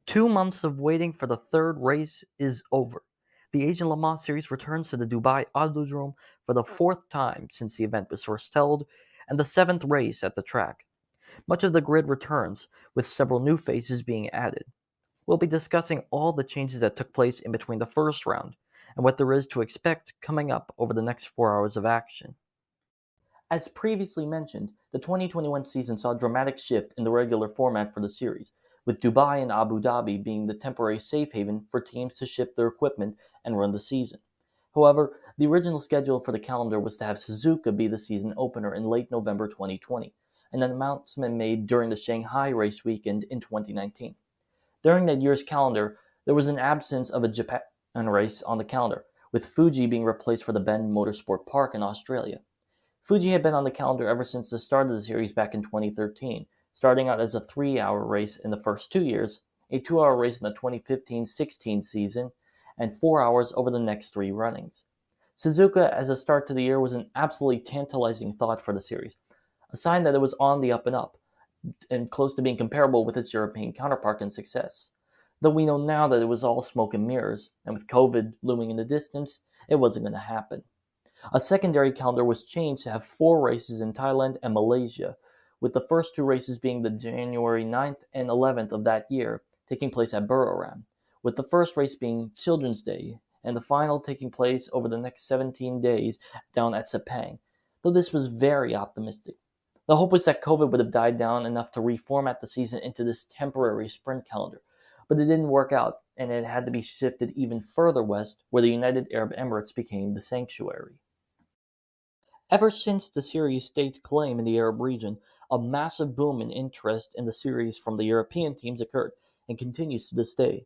2 months of waiting for the third race is over. The Asian Le Mans Series returns to the Dubai Autodrome for the fourth time since the event was first held, and the seventh race at the track. Much of the grid returns, with several new faces being added. We'll be discussing all the changes that took place in between the first round, and what there is to expect coming up over the next 4 hours of action. As previously mentioned, the 2021 season saw a dramatic shift in the regular format for the series, with Dubai and Abu Dhabi being the temporary safe haven for teams to ship their equipment and run the season. However, the original schedule for the calendar was to have Suzuka be the season opener in late November 2020, an announcement made during the Shanghai race weekend in 2019. During that year's calendar, there was an absence of a Japan race on the calendar, with Fuji being replaced for the Bend Motorsport Park in Australia. Fuji had been on the calendar ever since the start of the series back in 2013, starting out as a 3-hour race in the first 2 years, a 2-hour race in the 2015-16 season, and 4 hours over the next 3 runnings. Suzuka as a start to the year was an absolutely tantalizing thought for the series, a sign that it was on the up and close to being comparable with its European counterpart in success. Though we know now that it was all smoke and mirrors, and with COVID looming in the distance, it wasn't going to happen. A secondary calendar was changed to have 4 races in Thailand and Malaysia, with the first 2 races being the January 9th and 11th of that year, taking place at Buriram, with the first race being Children's Day, and the final taking place over the next 17 days down at Sepang, though this was very optimistic. The hope was that COVID would have died down enough to reformat the season into this temporary sprint calendar, but it didn't work out, and it had to be shifted even further west, where the United Arab Emirates became the sanctuary. Ever since the series staked claim in the Arab region, a massive boom in interest in the series from the European teams occurred, and continues to this day.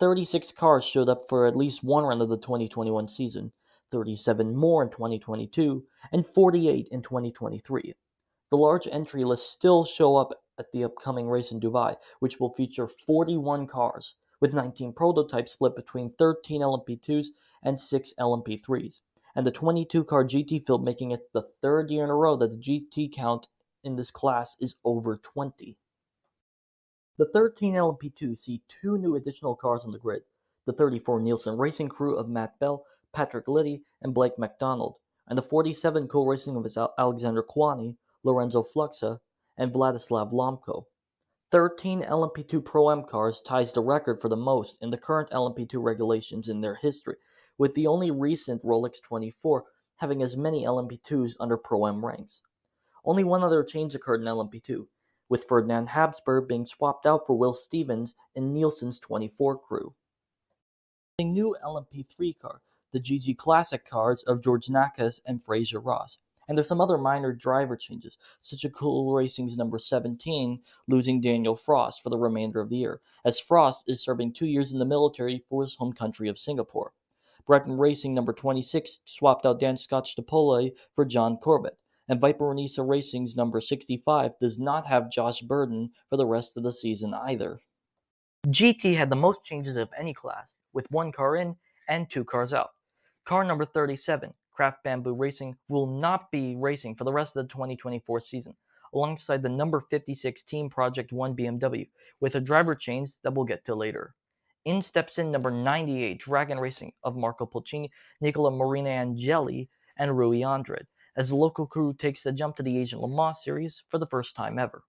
36 cars showed up for at least one run of the 2021 season, 37 more in 2022, and 48 in 2023. The large entry lists still show up at the upcoming race in Dubai, which will feature 41 cars, with 19 prototypes split between 13 LMP2s and 6 LMP3s, and the 22-car GT field making it the third year in a row that the GT count in this class is over 20. The 13 LMP2s see 2 new additional cars on the grid, the 34 Nielsen Racing crew of Matt Bell, Patrick Liddy, and Blake McDonald, and the 47 co-racing of Alexander Kwani, Lorenzo Fluxa, and Vladislav Lomko. 13 LMP2 Pro-M cars ties the record for the most in the current LMP2 regulations in their history, with the only recent Rolex 24 having as many LMP2s under Pro-M ranks. Only one other change occurred in LMP2, with Ferdinand Habsburg being swapped out for Will Stevens in Nielsen's 24 crew. A new LMP3 car, the GG Classic cars of George Nakas and Fraser Ross. And there's some other minor driver changes, such as Cool Racing's number 17 losing Daniel Frost for the remainder of the year, as Frost is serving 2 years in the military for his home country of Singapore. Breton Racing number 26 swapped out Dan Scotch-DePole for John Corbett, and Viper Renisa Racing's number 65 does not have Josh Burden for the rest of the season either. GT had the most changes of any class, with 1 car in and 2 cars out. Car number 37, Craft Bamboo Racing, will not be racing for the rest of the 2024 season, alongside the number 56 Team Project 1 BMW, with a driver change that we'll get to later. In steps in number 98 Dragon Racing of Marco Pulcini, Nicola Marina Angeli, and Rui Andrade, as the local crew takes the jump to the Asian Le Mans Series for the first time ever.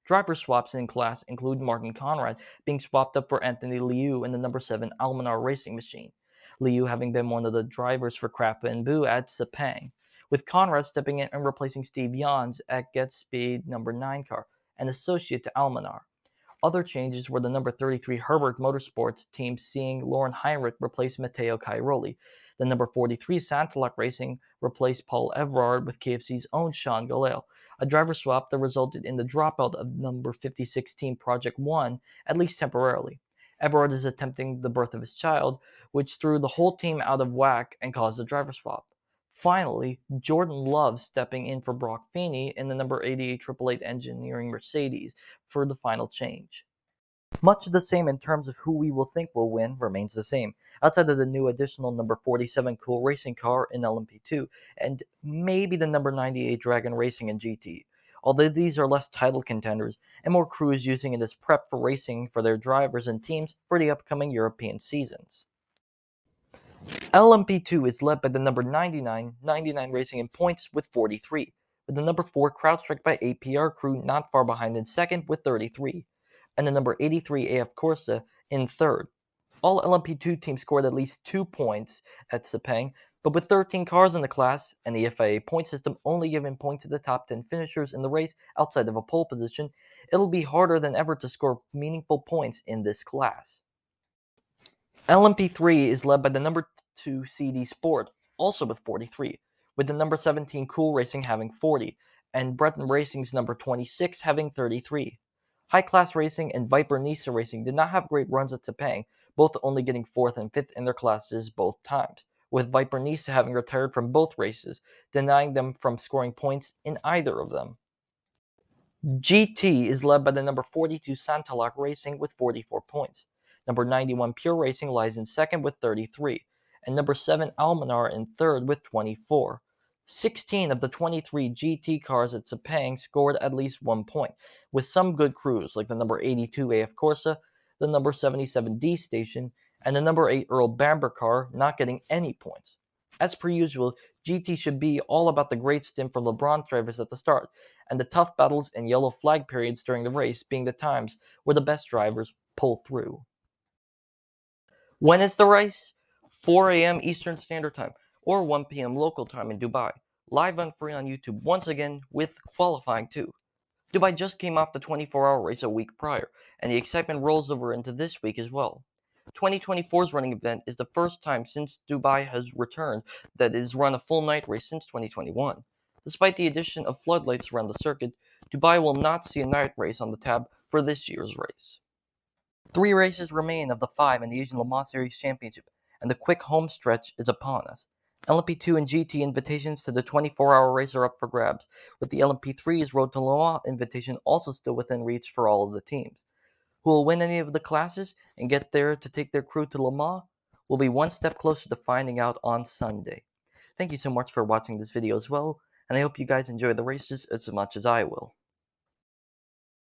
Driver swaps in class include Martin Conrad being swapped up for Anthony Liu in the number 7 Almanar racing machine, Liu having been one of the drivers for Craft Bamboo at Sepang, with Conrad stepping in and replacing Steve Jans at Get Speed number 9 car, an associate to Almanar. Other changes were the number 33 Herbert Motorsports team seeing Lauren Heinrich replace Matteo Cairoli. The number 43 Santalak Racing replaced Paul Everard with KFC's own Sean Galeo, a driver swap that resulted in the dropout of number 56 Team Project 1, at least temporarily. Everard is attempting the birth of his child, which threw the whole team out of whack and caused a driver swap. Finally, Jordan Love stepping in for Brock Feeney in the number 88 888 Engineering Mercedes for the final change. Much the same in terms of who we will think will win remains the same, outside of the new additional number 47 Cool Racing car in LMP2, and maybe the number 98 Dragon Racing in GT. although these are less title contenders and more crews using it as prep for racing for their drivers and teams for the upcoming European seasons. LMP2 is led by the number 99 Racing in points with 43, with the number 4 CrowdStrike by APR crew not far behind in second with 33, and the number 83 AF Corsa in third. All LMP2 teams scored at least 2 points at Sepang, but with 13 cars in the class and the FIA point system only giving points to the top 10 finishers in the race outside of a pole position, it'll be harder than ever to score meaningful points in this class. LMP3 is led by the number 2 CD Sport, also with 43, with the number 17 Cool Racing having 40, and Breton Racing's number 26 having 33. High Class Racing and Viper Nisa Racing did not have great runs at Sepang, both only getting 4th and 5th in their classes both times, with Viper Nisa having retired from both races, denying them from scoring points in either of them. GT is led by the number 42 Santaloc Racing with 44 points. Number 91 Pure Racing lies in second with 33, and number 7 Almanar in third with 24. 16 of the 23 GT cars at Sepang scored at least 1 point, with some good crews like the number 82 AF Corsa, the number 77 D Station, and the number 8 Earl Bamber car not getting any points. As per usual, GT should be all about the great stint for LeBron drivers at the start, and the tough battles and yellow flag periods during the race being the times where the best drivers pull through. When is the race? 4 a.m. Eastern Standard Time or 1 p.m. local time in Dubai. Live and free on YouTube once again with qualifying too. Dubai just came off the 24-hour race a week prior, and the excitement rolls over into this week as well. 2024's running event is the first time since Dubai has returned that it has run a full night race since 2021. Despite the addition of floodlights around the circuit, Dubai will not see a night race on the tab for this year's race. 3 races remain of the 5 in the Asian Le Mans Series Championship, and the quick home stretch is upon us. LMP2 and GT invitations to the 24-hour race are up for grabs, with the LMP3's Road to Le Mans invitation also still within reach for all of the teams. Who will win any of the classes and get there to take their crew to Le Mans will be one step closer to finding out on Sunday. Thank you so much for watching this video as well, and I hope you guys enjoy the races as much as I will.